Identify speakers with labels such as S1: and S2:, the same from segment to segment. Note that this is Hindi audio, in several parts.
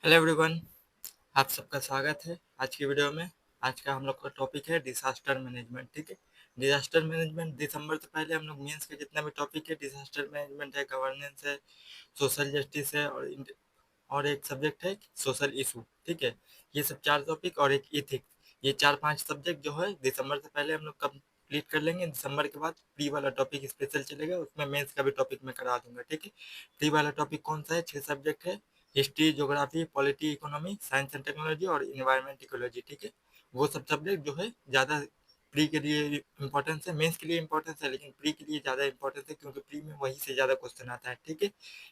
S1: हेलो एवरीवन, आप सबका स्वागत है आज की वीडियो में। आज का हम लोग का टॉपिक है डिजास्टर मैनेजमेंट। ठीक है, डिजास्टर मैनेजमेंट दिसंबर से पहले हम लोग मेंस के जितना भी टॉपिक है, डिजास्टर मैनेजमेंट है, गवर्नेंस है, सोशल जस्टिस है और एक सब्जेक्ट है सोशल इशू। ठीक है, ये सब चार टॉपिक और एक इथिक्स, ये चार पांच सब्जेक्ट जो है दिसंबर से पहले हम लोग कंप्लीट कर लेंगे। दिसंबर के बाद प्री वाला टॉपिक स्पेशल चलेगा, उसमें मेंस का भी टॉपिक मैं करा दूंगा। ठीक है, प्री वाला टॉपिक कौन सा है? 6 सब्जेक्ट है, history, geography, polity, economy, science and technology और इन्वायरमेंट इकोलॉजी। ठीक है, वो सब सब्जेक्ट जो है ज़्यादा प्री के लिए इंपॉर्टेंस है, मेंस के लिए इंपॉर्टेंस है, लेकिन प्री के लिए ज़्यादा इंपॉर्टेंस है क्योंकि प्री में वही से ज़्यादा क्वेश्चन आता है। ठीक है,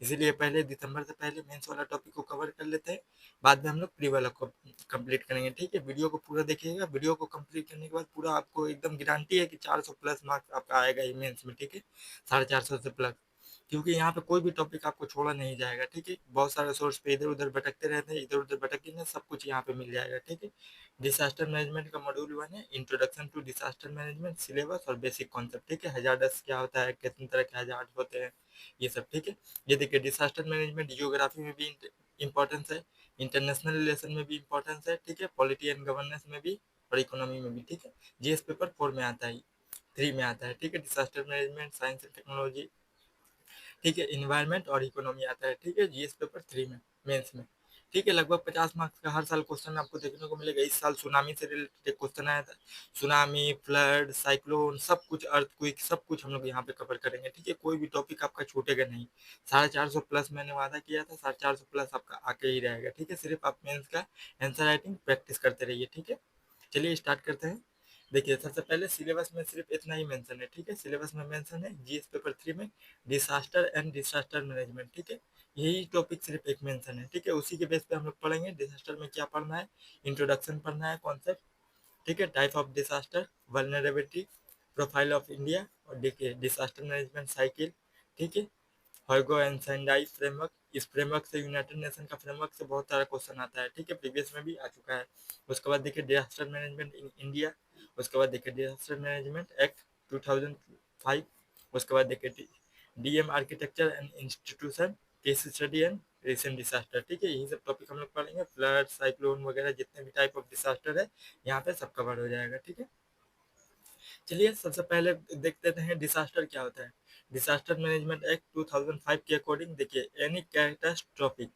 S1: इसीलिए पहले दिसंबर से पहले मेंस वाला टॉपिक को कवर कर लेते हैं, बाद में हम लोग प्री वाला को कंप्लीट करेंगे। ठीक है, वीडियो को पूरा देखिएगा, वीडियो को कंप्लीट करने के बाद पूरा आपको एकदम गारंटी है कि 400 प्लस मार्क्स आपका आएगा ही मेंस में। ठीक है, 450 से प्लस, क्योंकि यहाँ पे कोई भी टॉपिक आपको छोड़ा नहीं जाएगा। ठीक है, बहुत सारे सोर्स पे इधर उधर भटकते रहते हैं, इधर उधर भटकेंगे, सब कुछ यहाँ पे मिल जाएगा। ठीक है, डिसास्टर मैनेजमेंट का मॉड्यूल 1 है introduction to disaster management, syllabus और बेसिक कॉन्सेप्ट। ठीक है, हजार्डस क्या होता है, कितने तरह के हजार्ड होते हैं, ये सब। ठीक है, ये देखिए डिसास्टर मैनेजमेंट जियोग्राफी में भी इंपॉर्टेंस है, इंटरनेशनल रिलेशन में भी इंपॉर्टेंस है। ठीक है, पॉलिटी एंड गवर्नेंस में भी और इकोनॉमी में भी। ठीक है, जीएस पेपर 4 में आता है, 3 में आता है। ठीक है, disaster management, science and technology. ठीक है, इन्वायरमेंट और इकोनॉमी आता है। ठीक है, जीएस पेपर 3 में, मेंस में। ठीक है, लगभग 50 मार्क्स का हर साल क्वेश्चन आपको देखने को मिलेगा। इस साल सुनामी से रिलेटेड क्वेश्चन आया था, सुनामी, फ्लड, साइक्लोन, सब कुछ, अर्थक्वेक, सब कुछ हम लोग यहाँ पे कवर करेंगे। ठीक है, कोई भी टॉपिक आपका छूटेगा नहीं। 450 प्लस मैंने वादा किया था, 450 प्लस आपका आके ही रहेगा। ठीक है, सिर्फ आप मेंस का आंसर राइटिंग प्रैक्टिस करते रहिए। ठीक है, चलिए स्टार्ट करते हैं। देखिए सबसे पहले सिलेबस में सिर्फ इतना ही मेंशन है। ठीक है, सिलेबस में मेंशन है जीएस पेपर 3 में डिसास्टर एंड डिसास्टर मैनेजमेंट। ठीक है, यही टॉपिक सिर्फ एक मेंशन है। ठीक है, उसी के बेस पे हम लोग पढ़ेंगे डिसास्टर में क्या पढ़ना है, इंट्रोडक्शन पढ़ना है, कॉन्सेप्ट। ठीक है, type of disaster, vulnerability, profile of India, और देखिए डिसास्टर मैनेजमेंट साइकिल। ठीक है, हॉर्गो एंड सेंडाई फ्रेमवर्क, इस फ्रेमवर्क से, यूनाइटेड नेशन का फ्रेमवर्क से बहुत सारा क्वेश्चन आता है। ठीक है, प्रीवियस में भी आ चुका है। उसके बाद देखिए डिजास्टर मैनेजमेंट इन इंडिया, उसके बाद देखिए डिजास्टर मैनेजमेंट एक्ट 2005, उसके बाद देखिए DM architecture and institution, case study and recent disaster. ठीक है, यही सब टॉपिक हम लोग पढ़ेंगे, फ्लड, साइक्लोन वगैरह जितने भी टाइप ऑफ डिसास्टर है यहाँ पे सब कवर हो जाएगा। ठीक है, चलिए सबसे पहले देखते हैं डिसास्टर क्या होता है। डिसास्टर मैनेजमेंट एक्ट 2005 के अकॉर्डिंग देखिए एनी कैटास्ट्रोफिक,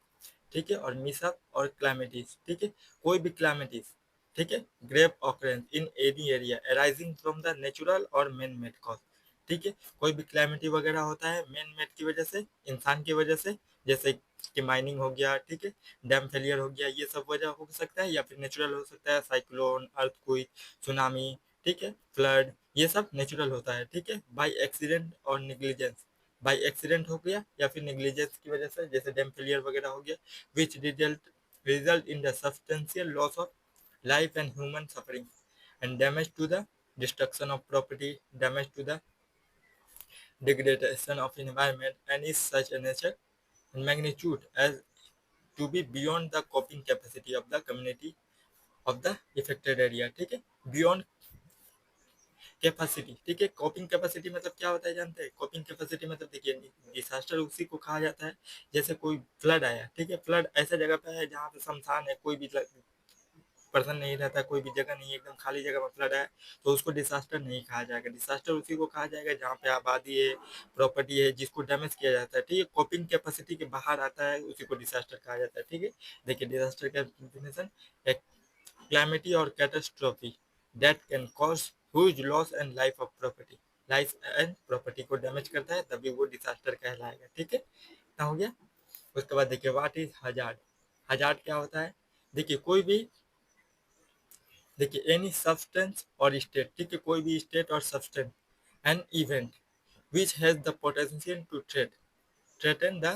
S1: ठीक है, और मिसअप और क्लामिटीज। ठीक है, कोई भी क्लामिटीज, ठीक है, grave occurrence in any area arising from the natural और मैन मेड कॉज। ठीक है, कोई भी क्लैमिटी वगैरह होता है मैन मेड की वजह से, इंसान की वजह से, जैसे कि माइनिंग हो गया, ठीक है, डैम फेलियर हो गया, ये सब वजह हो सकता है, या फिर नेचुरल हो सकता है, साइक्लोन, अर्थक्वेक, सुनामी, ठीक है, फ्लड, ये सब नेचुरल होता है। ठीक है, बाय एक्सीडेंट और निग्लिजेंस, बाय एक्सीडेंट हो गया या फिर नेग्लिजेंस की वजह से, जैसे डैम फेलियर वगैरह हो गया, which result in the substantial loss of life and human suffering and damage to the destruction of property, damage to the degradation of environment, and is such a nature and magnitude as to be beyond the coping capacity of the community of the affected area। ठीक है, बियॉन्ड कैपेसिटी। ठीक है, कॉपिंग कैपेसिटी मतलब क्या होता है जानते हैं? कॉपिंग कैपेसिटी मतलब देखिए डिसास्टर उसी को कहा जाता है, जैसे कोई फ्लड आया, ठीक है, फ्लड ऐसा जगह पे है जहाँ पे शमशान है, कोई भी पर्सन नहीं रहता, कोई भी जगह नहीं है, एकदम खाली जगह में फ्लड है, तो उसको डिसास्टर नहीं कहा जाएगा। डिसास्टर उसी को कहा जाएगा जहाँ पे आबादी है, प्रॉपर्टी है, जिसको डैमेज किया जाता है। ठीक है, कॉपिंग कैपेसिटी के बाहर आता है, उसी को डिसास्टर कहा जाता है। ठीक है, देखिए डिसास्टर का definition, calamity or catastrophe that can cause huge loss and life of property, life and property को डैमेज करता है, तभी वो डिसास्टर कहलाएगा। ठीक है, इतना हो गया। उसके बाद देखिए व्हाट इज हजार्ड। हजार्ड क्या होता है? देखिए कोई भी, देखिए एनी सब्सटेंस और स्टेट, ठीक है, कोई भी स्टेट और substance an event which has the potential to threaten the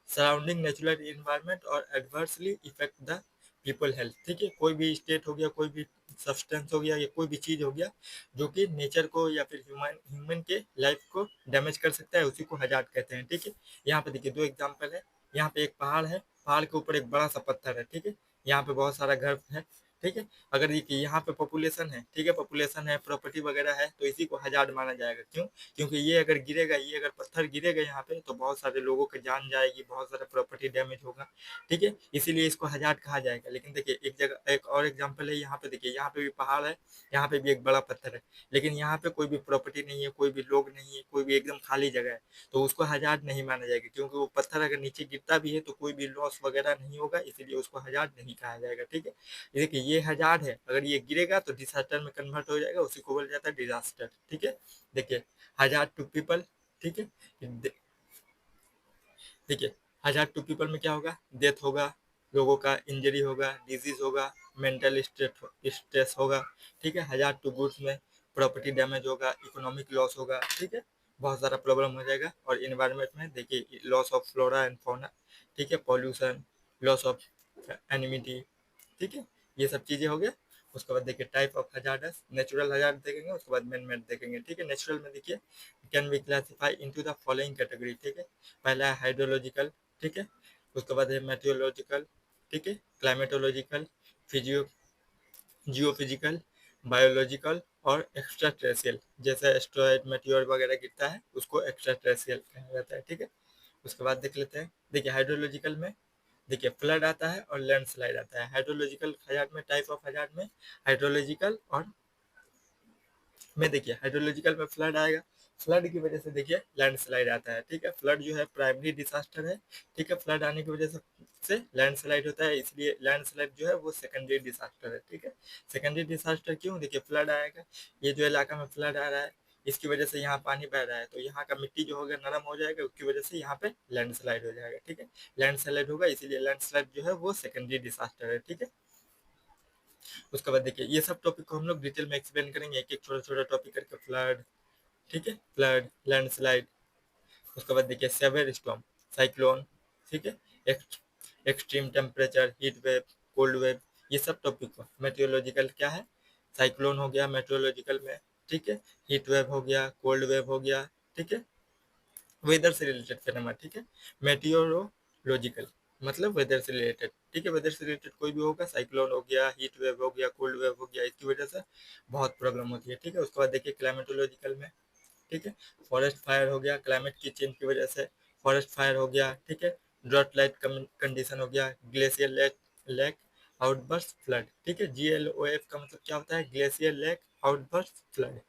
S1: surrounding natural environment और adversely effect the people health. ठीक है, कोई भी स्टेट हो गया, कोई भी सब्सटेंस हो गया, या कोई भी चीज हो गया जो कि नेचर को या फिर ह्यूमन के लाइफ को डैमेज कर सकता है, उसी को हजार्ड कहते हैं। ठीक है, यहाँ पे देखिए दो एग्जांपल है। यहाँ पे एक पहाड़ है, पहाड़ के ऊपर एक बड़ा सा पत्थर है। ठीक है, यहाँ पे बहुत सारा घर है, ठीक है। अगर ये कि यहाँ पे पॉपुलेशन है, ठीक है, पॉपुलेशन है, प्रॉपर्टी वगैरह है, तो इसी को हजार्ड माना जाएगा। क्यों? क्योंकि ये अगर गिरेगा, ये अगर पत्थर गिरेगा यहाँ पे, तो बहुत सारे लोगों की जान जाएगी, बहुत सारा प्रॉपर्टी डैमेज होगा, ठीक है, इसीलिए इसको हजार्ड कहा जाएगा। लेकिन देखिए एक जगह एक और एग्जाम्पल है, यहाँ पे देखिए, यहाँ पे भी पहाड़ है, यहाँ पे भी एक बड़ा पत्थर है, लेकिन यहाँ पे कोई भी प्रॉपर्टी नहीं है, कोई भी लोग नहीं है, कोई भी एकदम खाली जगह है, तो उसको हजार्ड नहीं माना जाएगा, क्योंकि वो पत्थर अगर नीचे गिरता भी है तो कोई भी लॉस वगैरह नहीं होगा, इसीलिए उसको हजार्ड नहीं कहा जाएगा, ठीक है। देखिए ये हजार्ड है, अगर ये गिरेगा तो डिसास्टर में कन्वर्ट हो जाएगा, उसी को बोला जाता है डिजास्टर, ठीक है। देखिए हजार्ड टू पीपल, ठीक है। देखिए हजार टू पीपल में क्या होगा, डेथ होगा, लोगों का इंजरी होगा, डिजीज होगा, मेंटल स्ट्रेस होगा, ठीक है। हजार टू गुड्स में प्रॉपर्टी डैमेज होगा, इकोनॉमिक लॉस होगा, ठीक है, बहुत सारा प्रॉब्लम हो जाएगा। और इन्वायरमेंट में देखिए loss of flora and fauna, ठीक है, पॉल्यूशन, लॉस ऑफ एनिमिटी, ठीक है, ये सब चीजें हो गया। उसके बाद देखिए type of hazardous, natural hazard देखेंगे, उसके बाद मैन मेड देखेंगे, ठीक है। नेचुरल में देखिए can be classify into the following category, ठीक है। पहला है हाइड्रोलॉजिकल, ठीक है, उसके बाद है मेट्रोलॉजिकल, ठीक है, क्लाइमेटोलॉजिकल, फिजियो जियोफिजिकल, बायोलॉजिकल और एक्स्ट्रा टेरेस्ट्रियल। जैसे एस्ट्रॉयड मेटियोर वगैरह गिरता है उसको एक्स्ट्रा टेरेस्ट्रियल कहा जाता है, ठीक है। उसके बाद देख लेते हैं, देखिए हाइड्रोलॉजिकल में देखिए फ्लड आता है और लैंडस्लाइड आता है। हाइड्रोलॉजिकल हजार्ड में, टाइप ऑफ हजार्ड में हाइड्रोलॉजिकल और में देखिए हाइड्रोलॉजिकल में फ्लड आएगा, फ्लड की वजह से देखिए लैंडस्लाइड आता है, ठीक है। फ्लड जो है प्राइमरी डिसास्टर है, ठीक है, फ्लड आने की वजह से लैंडस्लाइड होता है, इसलिए लैंडस्लाइड जो है वो सेकेंडरी डिसास्टर है, ठीक है। सेकेंडरी डिसास्टर क्यों? देखिए फ्लड आएगा, ये जो इलाका में फ्लड आ रहा है, इसकी वजह से यहाँ पानी बह रहा है, तो यहाँ का मिट्टी जो होगा नरम हो जाएगा, उसकी वजह से यहाँ पे लैंडस्लाइड हो जाएगा, ठीक है। लैंडस्लाइड होगा, इसीलिए लैंडस्लाइड जो है वो सेकेंडरी डिसास्टर है, ठीक है। उसके बाद देखिए ये सब टॉपिक को हम लोग डिटेल में एक्सप्लेन करेंगे, एक एक छोटा छोटा टॉपिक करके। फ्लड, ठीक है, फ्लड, लैंडस्लाइड, उसके बाद देखिए सेवर स्टॉर्म, साइक्लोन, ठीक है, extreme temperature, heat wave, cold wave, ये सब टॉपिक को। मेट्रोलॉजिकल क्या है, साइक्लोन हो गया मेट्रोलॉजिकल में, ठीक है, हीट वेव हो गया, कोल्ड वेव हो गया, ठीक है, वेदर से रिलेटेड फिनोमेना, ठीक है। मेटियोरोलॉजिकल मतलब वेदर से रिलेटेड, ठीक है, वेदर से रिलेटेड कोई भी होगा, साइक्लोन हो गया, हीट वेव हो गया, कोल्ड वेव हो गया, इसकी वजह से बहुत प्रॉब्लम होती है, ठीक है। उसके बाद देखिए क्लाइमेटोलॉजिकल में, ठीक है, फॉरेस्ट फायर हो गया, क्लाइमेट की चेंज की वजह से फॉरेस्ट फायर हो गया, ठीक है, ड्रॉट लाइट कंडीशन हो गया, ग्लेशियर लेक आउटबर्स्ट फ्लड, ठीक है। GLOF का मतलब क्या होता है, ग्लेशियर लेक आउटबर्स्ट फ्लड,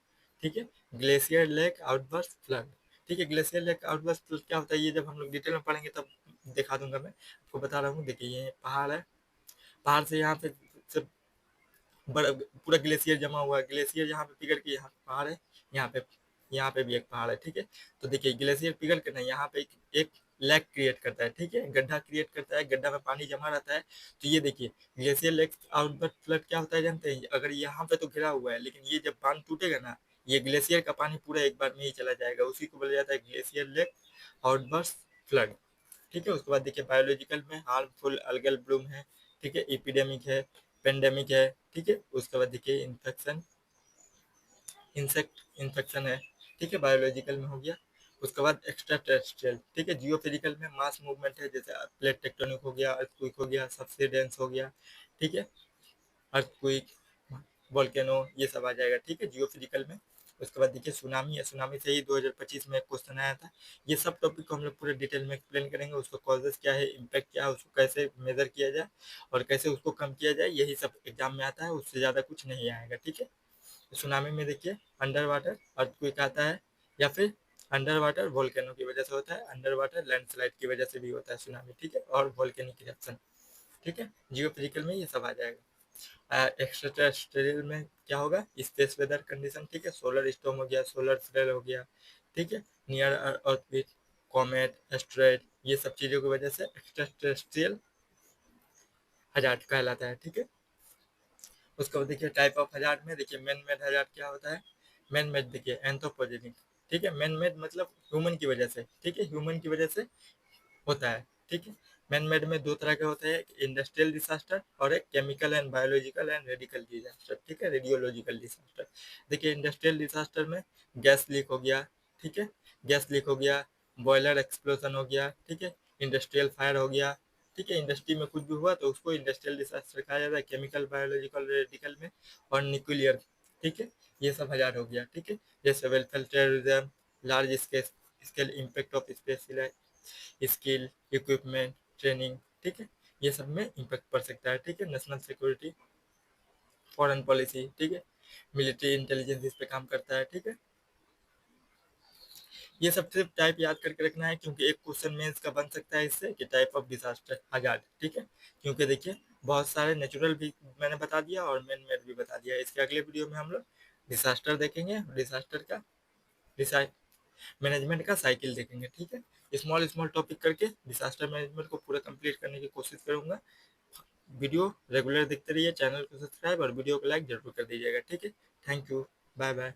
S1: ठीक है, ग्लेशियर लेक आउटबर्स्ट फ्लड, ठीक है। ग्लेशियर लेक आउटबर्स्ट फ्लड क्या होता है, ये जब हम लोग डिटेल में पढ़ेंगे तब दिखा दूंगा। मैं आपको बता रहा हूँ, देखिए ये पहाड़ है, पहाड़ से यहाँ पे से बड़ा पूरा ग्लेशियर जमा हुआ है, ग्लेशियर यहाँ पे पिघल के यहाँ पहाड़ है, यहाँ पे भी एक पहाड़ है, ठीक है। तो देखिए ग्लेशियर पिघल के ना यहाँ पे एक लेक क्रिएट करता है, ठीक है, गड्ढा क्रिएट करता है, गड्ढा में पानी जमा रहता है। तो ये देखिए ग्लेशियर लेक आउटबर्स्ट फ्लड क्या होता है जानते हैं, अगर यहाँ पे तो घिरा हुआ है, लेकिन ये जब बांध टूटेगा ना, ये ग्लेशियर का पानी पूरा एक बार में ही चला जाएगा, उसी को बोला जाता है ग्लेशियर लेक आउटबर्स्ट फ्लड, ठीक है। उसके बाद देखिए बायोलॉजिकल में हार्मफुल अलगल ब्लूम है, ठीक है, एपिडेमिक है, पेंडेमिक है, ठीक है। उसके बाद देखिए इन्फेक्शन, इंसेक्ट इन्फेक्शन है, ठीक है, बायोलॉजिकल में हो गया। उसके बाद एक्स्ट्रा टेरेस्ट्रियल, ठीक है, जियोफिजिकल में मास मूवमेंट है, जैसे प्लेट टेक्टोनिक हो गया, अर्थक्वेक हो गया, सबसिडेंस हो गया, ठीक है, अर्थक्वेक, वोल्केनो, ये सब आ जाएगा, ठीक है, जियोफिजिकल में। उसके बाद देखिए सुनामी है, सुनामी से ही 2025 में एक क्वेश्चन आया था। ये सब टॉपिक को हम लोग पूरे डिटेल में एक्सप्लेन करेंगे, उसका कॉजेस क्या है, इम्पैक्ट क्या है, उसको कैसे मेजर किया जाए और कैसे उसको कम किया जाए, यही सब एग्जाम में आता है, उससे ज़्यादा कुछ नहीं आएगा, ठीक है। सुनामी में देखिए अंडर वाटर अर्थक्वेक आता है, या फिर अंडर वाटर वोल्केनो की वजह से होता है, अंडर वाटर लैंडस्लाइड की वजह से भी होता है सुनामी, ठीक है, और वोल्केनिक इरप्शन, ठीक है। जियो फिजिकल में ये सब आ जाएगा। एक्स्ट्रा टेरेस्ट्रियल में क्या होगा, स्पेस वेदर कंडीशन, ठीक है, सोलर स्टॉर्म हो गया, सोलर फ्लेयर हो गया, ठीक है, नियर अर्थ, कॉमेट, एस्ट्रॉयड, ये सब चीज़ों की वजह से एक्स्ट्रा टेरेस्ट्रियल हजार्ड कहलाता है, ठीक है। उसके बाद देखिए टाइप ऑफ हजार्ड में देखिए मैन मेड हजार्ड क्या होता है, मैन मेड देखिए एंथ्रोपोजेनिक, ठीक है, मैन मेड मतलब ह्यूमन की वजह से, ठीक है, ह्यूमन की वजह से होता है, ठीक है। मैन मेड में दो तरह के होते हैं, एक इंडस्ट्रियल डिसास्टर और एक chemical and biological and radical disaster, ठीक है, रेडियोलॉजिकल डिसास्टर। देखिए इंडस्ट्रियल डिसास्टर में गैस लीक हो गया, ठीक है, गैस लीक हो गया, बॉयलर एक्सप्लोजन हो गया, ठीक है, इंडस्ट्रियल फायर हो गया, ठीक है। इंडस्ट्री में कुछ भी हुआ तो उसको इंडस्ट्रियल डिजास्टर कहा जाता है, केमिकल, बायोलॉजिकल, रेडिकल में, और न्यूक्लियर, ठीक है। ये सब 1000 हो गया, ठीक है। जैसे welfare, terrorism, large scale scale impact of skill, equipment, training, ठीक है। ये सब में इम्पैक्ट पड़ सकता है, ठीक है। नेशनल सिक्योरिटी, फॉरेन पॉलिसी, ठीक है। मिलिट्री इंटेलिजेंस इस पे काम करता है, ठीक है। ये सब सिर्फ टाइप याद करके रखना है, क्योंकि एक क्वेश्चन मेंस का बन सकता है इससे कि टाइप ऑफ डिजास्टर हजार्ड, ठीक है। क्योंकि देखिए बहुत सारे नेचुरल भी मैंने बता दिया और मैन मेड भी बता दिया। इसके अगले वीडियो में हम लोग डिजास्टर देखेंगे, डिजास्टर का मैनेजमेंट का साइकिल देखेंगे, ठीक है। स्मॉल स्मॉल टॉपिक करके डिजास्टर मैनेजमेंट को पूरा कंप्लीट करने की कोशिश करूंगा। वीडियो रेगुलर देखते रहिए, चैनल को सब्सक्राइब और वीडियो को लाइक जरूर कर दीजिएगा, ठीक है। Thank you, bye bye.